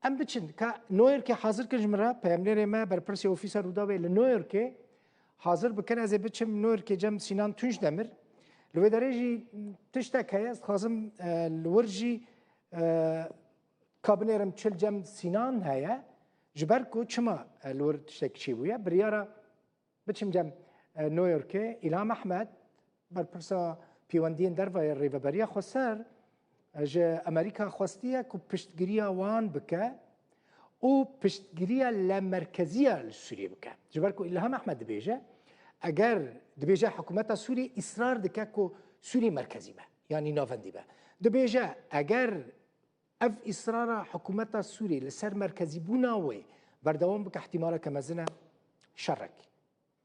ام بچن که نویورک حاضر کنم را پیامنر ما بر پرسی اوفیسر رودا به نویورک حاضر بکن از بچم نویورک جم سینان تونج دمر لو درجی تشتا کیاس خازم لورجی کابنرم چل جم سینان هیا جبر کو چما لور تشتا کشی بویا بریارا بچم جم نيويورك الهام احمد برپرسا پیوندین در و ریوبریا خسر ج امریکا خواستیه کو پشتگیریا وان بکه او پشتگیریا لمرکزیه سوریه بکه جبر کو الهام احمد دبیجه اگر دبیجه حکومت سوری اصرار دکه کو سوری مرکزی به یعنی ناوندی به دبیجه اگر اف اصرار حکومت سوری لسر مرکزی بوناوی بردوام بکه احتمالا که مزنه شرک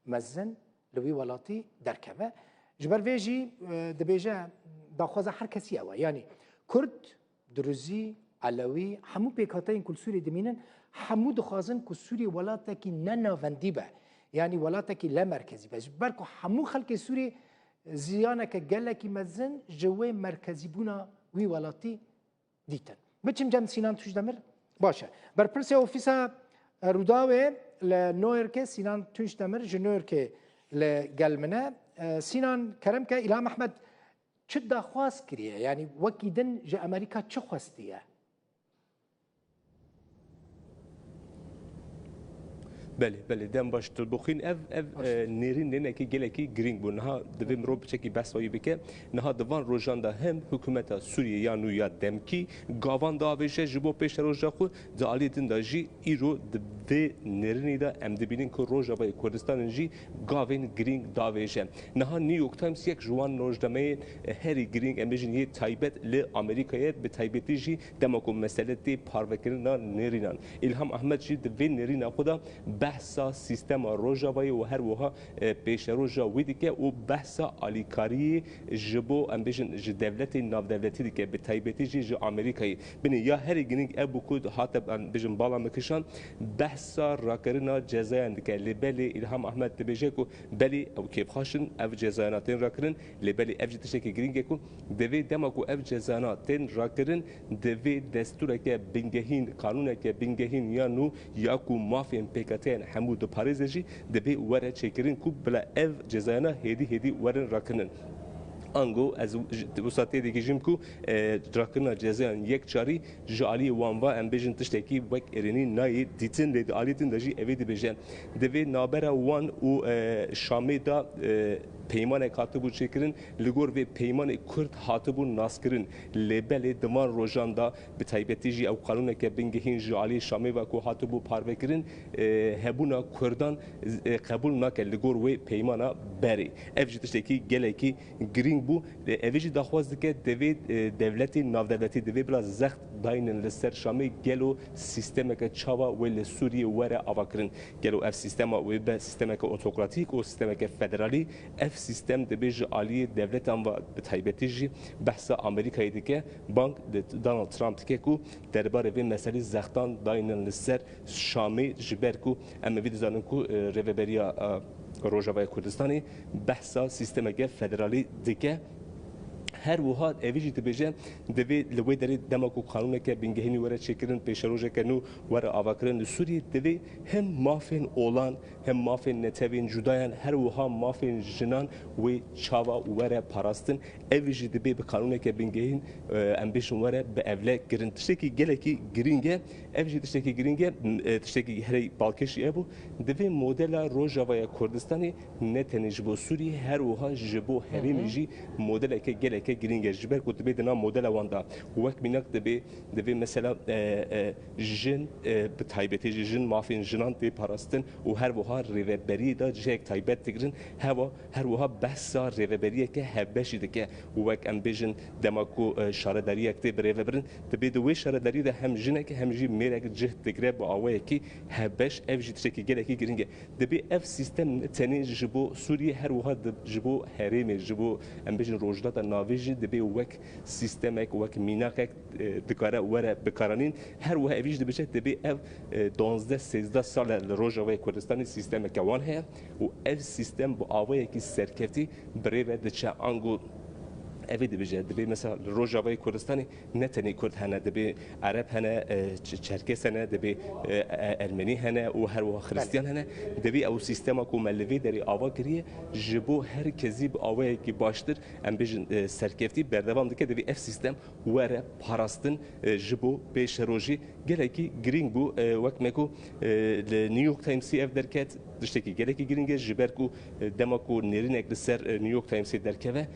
مزن لوی ولاتی درکه جبر ویجی دبیجه داخوازه هر کسی اوه یعنی کرد دروزی علوی همو پیکاتای کل سوری دمینن همو دخوازن که سوری ولاته کی نناوندی به یعنی ولاته کی لمرکزی به جبر که همو خلق سوری زیانه که گله کی مزن جوه مرکزی بونا وی ولاتی دیتن بچم جم سینان توش دمر باشه بر پرسی اوفیسا روداوه لنویورک سینان توش دمر جنویورک لگلمنه سینان کرم که الهام احمد چه داخواست کریه یعنی وکیدن جه امریکا چه خواستیه بله دم باش تلبخین اف نرین نه کی گله کی گرینگ بو نه دویم رو بچکی بس وای بکه نه دوان روجان دا هم حکومت سوریه یا نو یا دم کی گاوان دا ویشه جبو پیش روجا خو زالی دین دا جی ایرو د نرینی دا ام دبینین کو روجا با کردستان جی گاوین گرینگ دا ویشه نه نیویورک تایمز یک جوان روجدمه هری گرینگ امجین یه تایبت ل امریکایت به تایبتی جی دمکو مسئله تی پاروکرنا نرینان الهام احمد جی د نرینا خدا بحثا سیستم روجاوی و هر وها پیش روجا ویدی که و بحثا آلیکاری جبو امبیشن ج دولت ناو دولتی دیگه به تایبتی ج آمریکایی بینی یا هر گینگ ابو کود هاتب امبیشن بالا مکشان بحثا راکرنا جزایند که لبلی الهام احمد تبیجه کو بلی او کیف خاشن اف جزایاناتین راکرن لبلی اف جتشه که گرینگ کو دوی دماکو اف جزایاناتین راکرن دوی دستور که بنگهین قانون که بنگهین یا نو یا کو مافین پیکات حمود پاریزی دبی وره چکرین کو بلا اف جزاینا هدی ورن راکنن انگو از وساطی دیگه جیم کو راکنا جزایان یک چاری جالی وانوا امبیجن تشتکی وک ارینی نای دیتن لید آلیتن دجی اویدی بجن دوی نابرا وان و شامی دا پیمان کاتبو چکرین لگور و پیمان کرد هاتبو ناسکرین لبل دمان روجان دا به تایبتی جی او قانون که بنگهین جالی شامی و کو هاتبو پاروکرین هبونا کردان قبول نکرد لگور و پیمانا بری افجی تشتکی گلکی گرینگ بو اویجی داخواست که دوی دولتی ناو دولتی دوی بلا زخت داینن لسر شامی گلو سیستم که چاوا و لسوریه وره آواکرین گلو اف سیستم و به سیستم که اتوکراتیک و سیستم که فدرالی اف سیستم دبیج عالی دولت هم و به تایبتی جی بحث آمریکایی دیگه بانک دونالد ترامپ که کو درباره این مسئله زختان داینن لسر شامی جبر کو اما وید زنن کو ریوبریا روجاوای کردستانی بحثا سیستم که فدرالی دیگه هر وهاد اویجی تبیجه دوی لوی داری دماغو قانون که بینگهینی وره چکرن پیش روزه کنو وره آواکرن سوری دوی هم مافین اولان هم مافین نتوین جدایان هر وها مافین جنان و چاوا وره پاراستن اویجی دوی به قانون که بینگهین امبیشون وره به اوله گرن تشتکی گلکی گرینگه اویجی تشتکی گرینگه تشتکی هری بالکشی ابو دوی مدل روجاوای کردستانی نتنیج بو سوری هر وها جبو هریمیجی مدل که گلکی گرینگ جبر کود به دنا مدل واندا وقت مینک دبی مثلا جن به تایبتی جن مافین جنان تی پاراستن و هر وها ریوبری دا جک تایبت تگرن هر وها بحثا ریوبری که هبشی دکه وقت امبیجن دماکو شارداری اکتی ریوبرن دبی دوی شارداری ده هم جنه که هم جی میرک جهت تگره با آوای کی هبش اف جی تشکی گلکی گرینگ دبی اف سیستم تنی جبو سوریه هر وها جبو هریم جبو امبیجن روجدات ناوی دبی وک سیستمک وک میناکک دکاره وره بکارانین هر وها اویج دبیشه دبی اف 12-13 سال روجاوای کردستانی سیستم کوان هست و اف سیستم با آوای کی سرکفتی بریو دچه انگو اوی دبیجه دبی مثلا روجاوای کردستانی نه تنی کرد هنه دبی عرب هنه چرکس هنه دبی ارمنی هنه و هر و خریستیان هنه دبی او سیستم کو ملوی دری آوا کریه جبو هر کسی به آوای کی باشتر ام بیجن سرکفتی بردوام دکه دبی اف سیستم وره پاراستن جبو پیش روجی گلکی گرینگ بو وقت مکو نیویورک تایمسی اف درکت دشتکی گلکی گرینگه جبرکو دماکو نرینک لسر نیویورک تایمسی درکه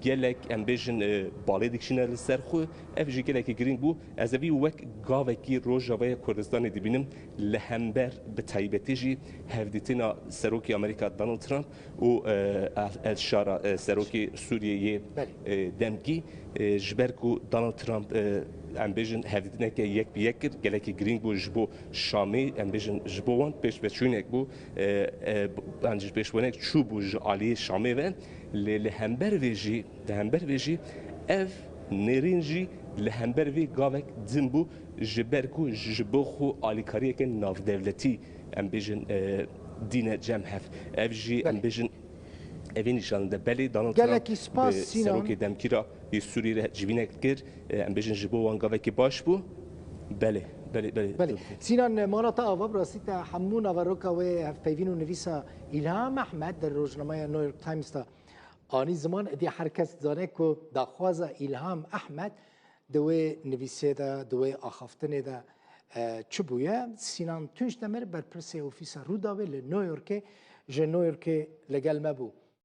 گلک ام بیجن بالی دکشینه لسر خو اف جی گلکی گرینگ بو از اوی وقت گاوکی روجاوای کردستان دبینم لهمبر به تایبتیجی هفدیتینا سروکی آمریکا دونالد ترامپ و الشارع سروکی سوریه دمکی جبرکو دونالد ترامپ ام بیجن هفدیتینا که یک بیکر گلکی گرینگ بو جبو شامی ام بیجن جبو وان پیش بچونک بو انجش پیش ونک چوب بو جالی شامی و لهمبر ویجی اف نرینجی لهمبر وی گاوک زنبو جبرکو جبو خو آلیکاریه که ناف دولتی ام بیجن دینه جمع هفت اف جی ام بیجن evin nişanında belli Donald Trump seroki demkira Suriye cibine kir em bejin jibo wangaveki baş bu belli سینان مانا آوا براستی تا همون آوروکا و فیوین و نویسا الهام احمد در روزنامه نیویورک تایمز تا آنی زمان ادی هر کس دانه که داخواز الهام احمد دوی نویسه دا دوی آخافتنه دا چبویه سینان تونش دمر بر پرسه اوفیسا روداوه لنیویورک جنیویورک لگل مبو